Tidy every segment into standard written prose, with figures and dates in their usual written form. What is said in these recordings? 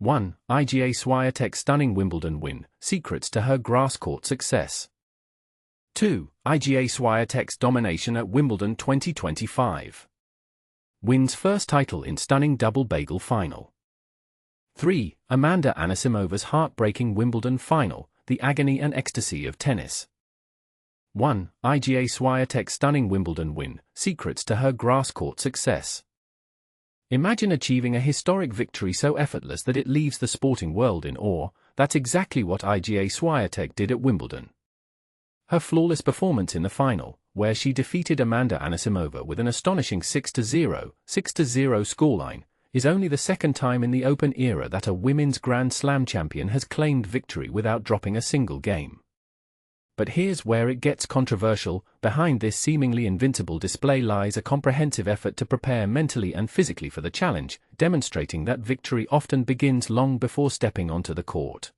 1. Iga Swiatek stunning Wimbledon win, secrets to her grass court success. 2. Iga Swiatek's domination at Wimbledon 2025. Wins first title in stunning double Bagel final. 3. Amanda Anisimova's heartbreaking Wimbledon final, the agony and ecstasy of tennis. 1. Iga Swiatek's stunning Wimbledon win, secrets to her grass court success. Imagine achieving a historic victory so effortless that it leaves the sporting world in awe. That's exactly what Iga Swiatek did at Wimbledon. Her flawless performance in the final, where she defeated Amanda Anisimova with an astonishing 6-0, 6-0 scoreline, is only the second time in the Open era that a women's Grand Slam champion has claimed victory without dropping a single game. But here's where it gets controversial. Behind this seemingly invincible display lies a comprehensive effort to prepare mentally and physically for the challenge, demonstrating that victory often begins long before stepping onto the court.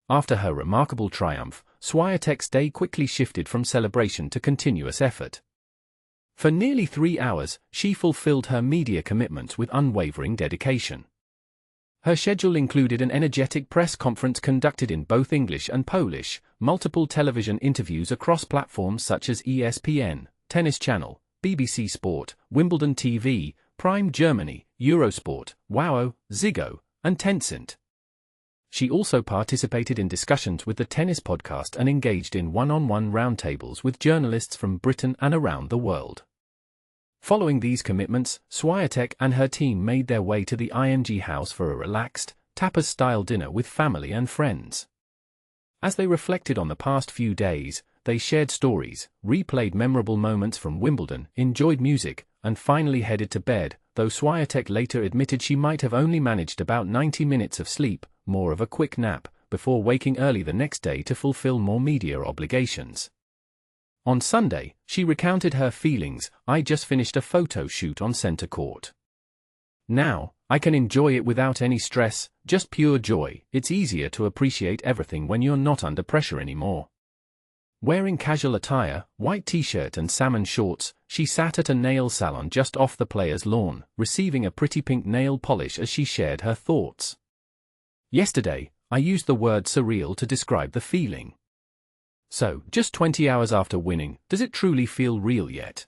After her remarkable triumph, Swiatek's day quickly shifted from celebration to continuous effort. For nearly 3 hours, she fulfilled her media commitments with unwavering dedication. Her schedule included an energetic press conference conducted in both English and Polish, multiple television interviews across platforms such as ESPN, Tennis Channel, BBC Sport, Wimbledon TV, Prime Germany, Eurosport, WOW, Ziggo, and Tencent. She also participated in discussions with the Tennis Podcast and engaged in one-on-one roundtables with journalists from Britain and around the world. Following these commitments, Swiatek and her team made their way to the IMG house for a relaxed, tapas-style dinner with family and friends. As they reflected on the past few days, they shared stories, replayed memorable moments from Wimbledon, enjoyed music, and finally headed to bed, though Swiatek later admitted she might have only managed about 90 minutes of sleep, more of a quick nap, before waking early the next day to fulfill more media obligations. On Sunday, she recounted her feelings. "I just finished a photo shoot on center court. Now, I can enjoy it without any stress, just pure joy. It's easier to appreciate everything when you're not under pressure anymore." Wearing casual attire, white t-shirt and salmon shorts, she sat at a nail salon just off the players' lawn, receiving a pretty pink nail polish as she shared her thoughts. "Yesterday, I used the word surreal to describe the feeling. So, just 20 hours after winning, does it truly feel real yet?"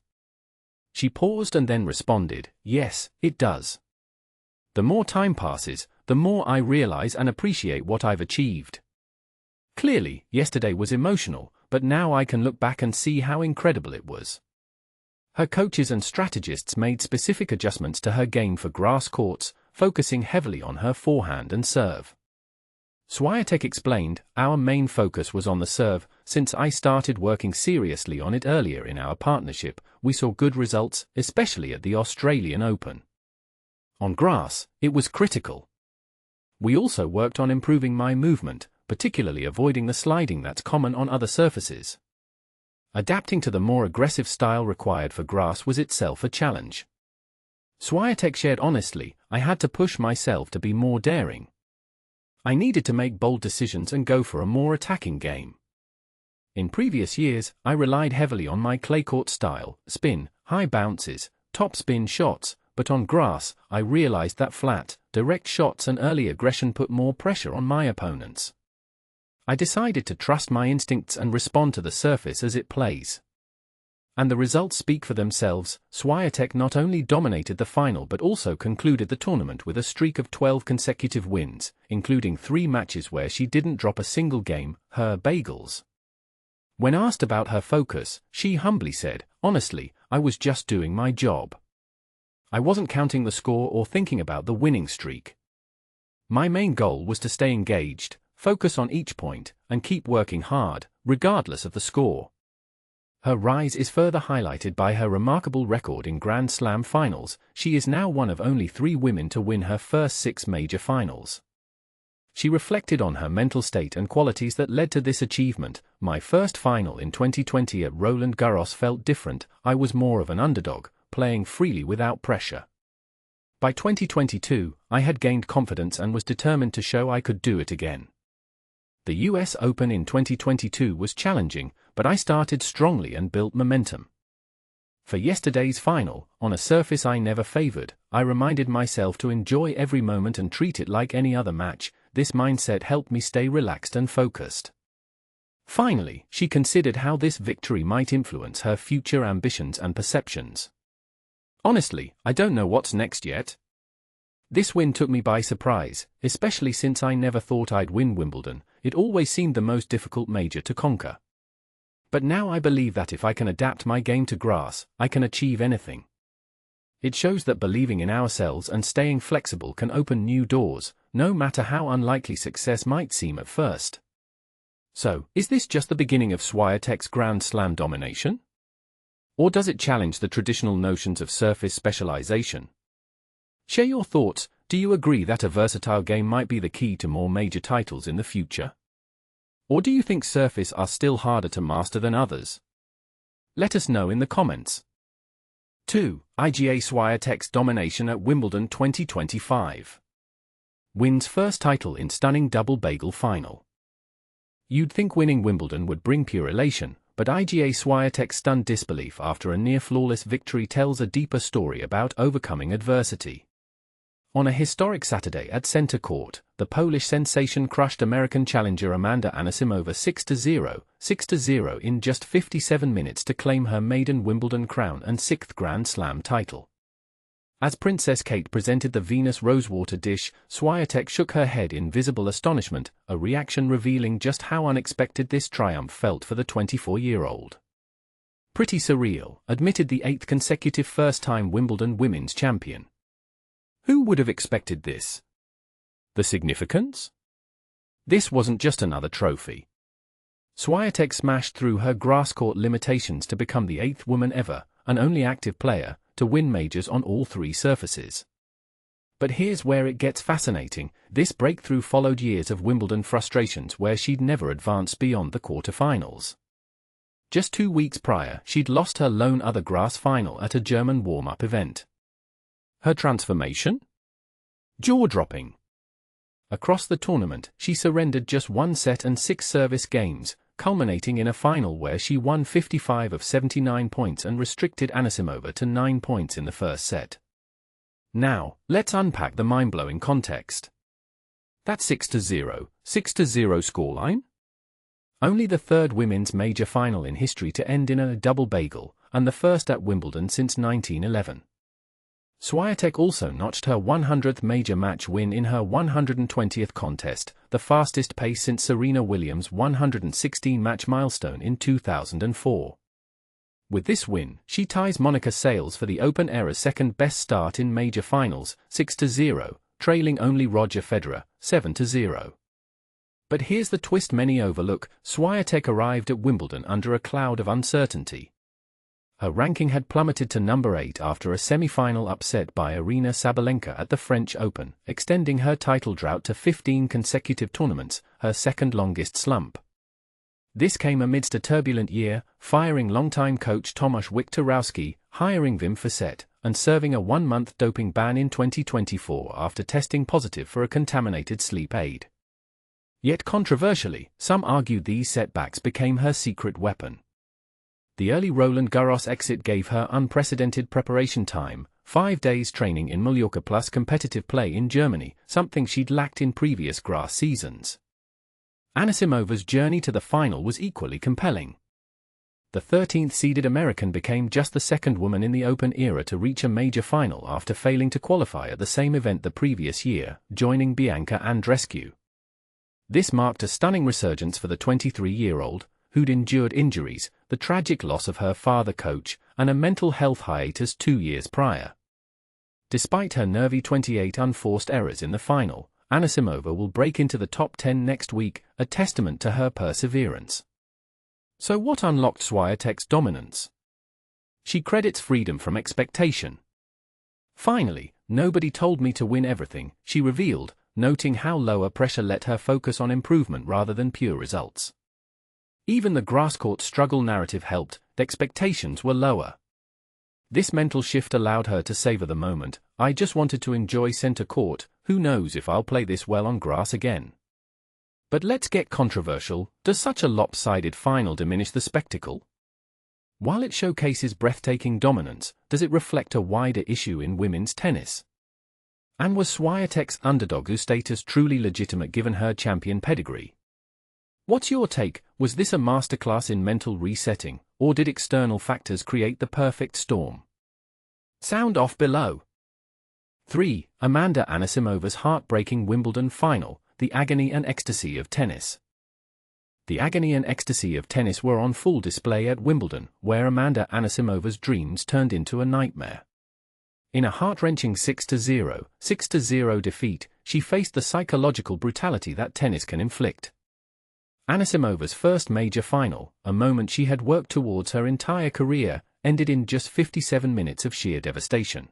She paused and then responded, "Yes, it does. The more time passes, the more I realize and appreciate what I've achieved. Clearly, yesterday was emotional, but now I can look back and see how incredible it was." Her coaches and strategists made specific adjustments to her game for grass courts, focusing heavily on her forehand and serve. Swiatek explained, "Our main focus was on the serve. Since I started working seriously on it earlier in our partnership, we saw good results, especially at the Australian Open. On grass, it was critical. We also worked on improving my movement, particularly avoiding the sliding that's common on other surfaces. Adapting to the more aggressive style required for grass was itself a challenge." Swiatek shared honestly, "I had to push myself to be more daring. I needed to make bold decisions and go for a more attacking game. In previous years, I relied heavily on my clay court style, spin, high bounces, top spin shots, but on grass, I realized that flat, direct shots and early aggression put more pressure on my opponents. I decided to trust my instincts and respond to the surface as it plays. And the results speak for themselves." Swiatek not only dominated the final but also concluded the tournament with a streak of 12 consecutive wins, including 3 matches where she didn't drop a single game, her bagels. When asked about her focus, she humbly said, "Honestly, I was just doing my job. I wasn't counting the score or thinking about the winning streak. My main goal was to stay engaged, focus on each point, and keep working hard, regardless of the score." Her rise is further highlighted by her remarkable record in Grand Slam finals. She is now one of only 3 women to win her first 6 major finals. She reflected on her mental state and qualities that led to this achievement. "My first final in 2020 at Roland Garros felt different. I was more of an underdog, playing freely without pressure. By 2022, I had gained confidence and was determined to show I could do it again. The US Open in 2022 was challenging, but I started strongly and built momentum. For yesterday's final, on a surface I never favored, I reminded myself to enjoy every moment and treat it like any other match. This mindset helped me stay relaxed and focused. Finally, she considered how this victory might influence her future ambitions and perceptions. Honestly, I don't know what's next yet. This win took me by surprise, especially since I never thought I'd win Wimbledon. It always seemed the most difficult major to conquer. But now I believe that if I can adapt my game to grass, I can achieve anything. It shows that believing in ourselves and staying flexible can open new doors, no matter how unlikely success might seem at first. So, is this just the beginning of Swiatek's Grand Slam domination? Or does it challenge the traditional notions of surface specialization? Share your thoughts. Do you agree that a versatile game might be the key to more major titles in the future? Or do you think surface are still harder to master than others? Let us know in the comments. 2. Iga Swiatek's domination at Wimbledon 2025. Wins first title in stunning double Bagel final. You'd think winning Wimbledon would bring pure elation, but Iga Swiatek's stunned disbelief after a near-flawless victory tells a deeper story about overcoming adversity. On a historic Saturday at center court, the Polish sensation crushed American challenger Amanda Anisimova 6-0, 6-0 in just 57 minutes to claim her maiden Wimbledon crown and 6th Grand Slam title. As Princess Kate presented the Venus rosewater dish, Swiatek shook her head in visible astonishment, a reaction revealing just how unexpected this triumph felt for the 24-year-old. Pretty surreal, admitted the 8th consecutive first-time Wimbledon women's champion. Who would have expected this? The significance? This wasn't just another trophy. Swiatek smashed through her grass court limitations to become the 8th woman ever, and only active player, to win majors on all 3 surfaces. But here's where it gets fascinating. This breakthrough followed years of Wimbledon frustrations where she'd never advanced beyond the quarterfinals. Just 2 weeks prior, she'd lost her lone other grass final at a German warm-up event. Her transformation? Jaw-dropping. Across the tournament, she surrendered just 1 set and 6 service games, culminating in a final where she won 55 of 79 points and restricted Anisimova to 9 points in the first set. Now, let's unpack the mind-blowing context. That 6-0, 6-0 scoreline? Only the 3rd women's major final in history to end in a double Bagel, and the first at Wimbledon since 1911. Swiatek also notched her 100th major match win in her 120th contest, the fastest pace since Serena Williams' 116-match milestone in 2004. With this win, she ties Monica Seles for the Open era's second-best start in major finals, 6-0, trailing only Roger Federer, 7-0. But here's the twist many overlook: Swiatek arrived at Wimbledon under a cloud of uncertainty. Her ranking had plummeted to number 8 after a semi-final upset by Aryna Sabalenka at the French Open, extending her title drought to 15 consecutive tournaments, her second-longest slump. This came amidst a turbulent year, firing longtime coach Tomasz Wiktorowski, hiring Wim Fissette, and serving a 1-month doping ban in 2024 after testing positive for a contaminated sleep aid. Yet controversially, some argued these setbacks became her secret weapon. The early Roland Garros exit gave her unprecedented preparation time, 5 days training in Mallorca plus competitive play in Germany, something she'd lacked in previous grass seasons. Anisimova's journey to the final was equally compelling. The 13th-seeded American became just the 2nd woman in the Open era to reach a major final after failing to qualify at the same event the previous year, joining Bianca Andreescu. This marked a stunning resurgence for the 23-year-old, who'd endured injuries, the tragic loss of her father coach, and a mental health hiatus 2 years prior. Despite her nervy 28 unforced errors in the final, Anisimova will break into the top 10 next week, a testament to her perseverance. So what unlocked Swiatek's dominance? She credits freedom from expectation. Finally, nobody told me to win everything, she revealed, noting how lower pressure let her focus on improvement rather than pure results. Even the grass-court struggle narrative helped, the expectations were lower. This mental shift allowed her to savor the moment. I just wanted to enjoy center court, who knows if I'll play this well on grass again. But let's get controversial. Does such a lopsided final diminish the spectacle? While it showcases breathtaking dominance, does it reflect a wider issue in women's tennis? And was Swiatek's underdog status truly legitimate given her champion pedigree? What's your take? Was this a masterclass in mental resetting, or did external factors create the perfect storm? Sound off below. 3. Amanda Anisimova's heartbreaking Wimbledon final, the agony and ecstasy of tennis. The agony and ecstasy of tennis were on full display at Wimbledon, where Amanda Anisimova's dreams turned into a nightmare. In a heart-wrenching 6-0 defeat, she faced the psychological brutality that tennis can inflict. Anisimova's first major final, a moment she had worked towards her entire career, ended in just 57 minutes of sheer devastation.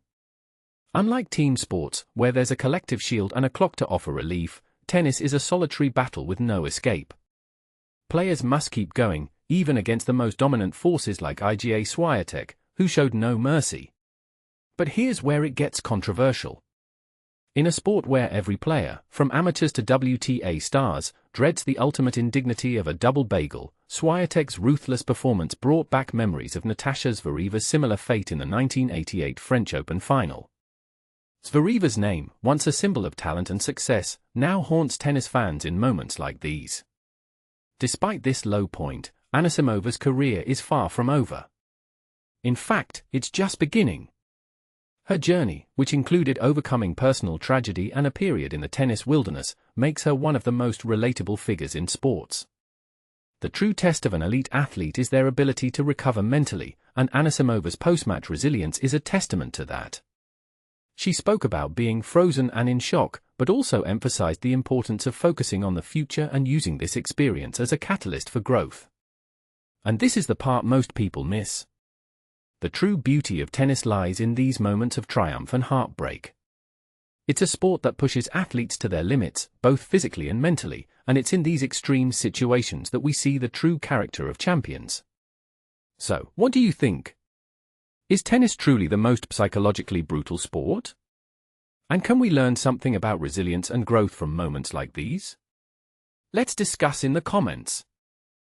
Unlike team sports, where there's a collective shield and a clock to offer relief, tennis is a solitary battle with no escape. Players must keep going, even against the most dominant forces like Iga Swiatek, who showed no mercy. But here's where it gets controversial. In a sport where every player, from amateurs to WTA stars, dreads the ultimate indignity of a double bagel, Swiatek's ruthless performance brought back memories of Natasha Zvereva's similar fate in the 1988 French Open final. Zvereva's name, once a symbol of talent and success, now haunts tennis fans in moments like these. Despite this low point, Anisimova's career is far from over. In fact, it's just beginning. Her journey, which included overcoming personal tragedy and a period in the tennis wilderness, makes her one of the most relatable figures in sports. The true test of an elite athlete is their ability to recover mentally, and Anisimova's post-match resilience is a testament to that. She spoke about being frozen and in shock, but also emphasized the importance of focusing on the future and using this experience as a catalyst for growth. And this is the part most people miss. The true beauty of tennis lies in these moments of triumph and heartbreak. It's a sport that pushes athletes to their limits, both physically and mentally, and it's in these extreme situations that we see the true character of champions. So, what do you think? Is tennis truly the most psychologically brutal sport? And can we learn something about resilience and growth from moments like these? Let's discuss in the comments.